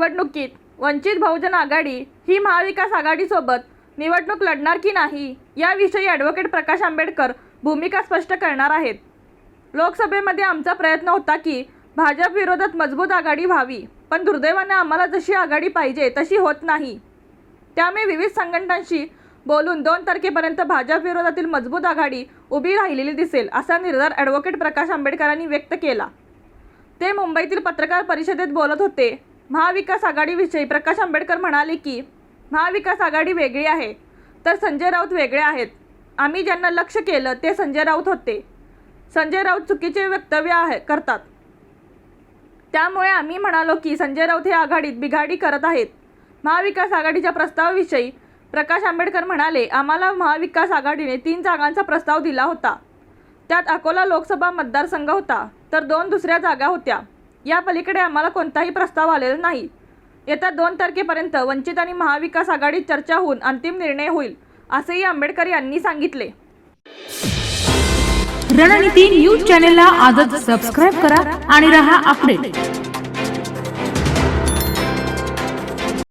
निवडणुकीत वंचित बहुजन आघाडी ही महाविकास आघाडीसोबत निवडणूक लढणार की नाही याविषयी ॲडव्होकेट प्रकाश आंबेडकर भूमिका स्पष्ट करणार आहेत। लोकसभेमध्ये आमचा प्रयत्न होता की भाजप विरोधात मजबूत आघाडी व्हावी, पण दुर्दैवाने आम्हाला जशी आघाडी पाहिजे तशी होत नाही। त्यामुळे विविध संघटनांशी बोलून 2 तारखेपर्यंत भाजप विरोधातील मजबूत आघाडी उभी राहिलेली दिसेल असा निर्धार ॲडव्होकेट प्रकाश आंबेडकरांनी व्यक्त केला। ते मुंबईतील पत्रकार परिषदेत बोलत होते। महाविकास आघाडीविषयी प्रकाश आंबेडकर म्हणाले की महाविकास आघाडी वेगळी आहे तर संजय राऊत वेगळे आहेत। आम्ही ज्यांना लक्ष केलं ते संजय राऊत होते। संजय राऊत चुकीचे वक्तव्य करतात, त्यामुळे आम्ही म्हणालो की संजय राऊत हे आघाडीत बिघाडी करत आहेत। महाविकास आघाडीच्या प्रस्तावाविषयी प्रकाश आंबेडकर म्हणाले, आम्हाला महाविकास आघाडीने 3 जागांचा प्रस्ताव दिला होता। त्यात अकोला लोकसभा मतदारसंघ होता तर 2 दुसऱ्या जागा होत्या। या पलीकडे आम्हाला कोणताही प्रस्ताव आलेला नाही। येत्या 2 तारखेपर्यंत वंचित आणि महाविकास आघाडीत चर्चा होऊन अंतिम निर्णय होईल असेही आंबेडकर यांनी सांगितले। रणनीती न्यूज चॅनलला आजच सबस्क्राइब करा आणि रहा अपडेट।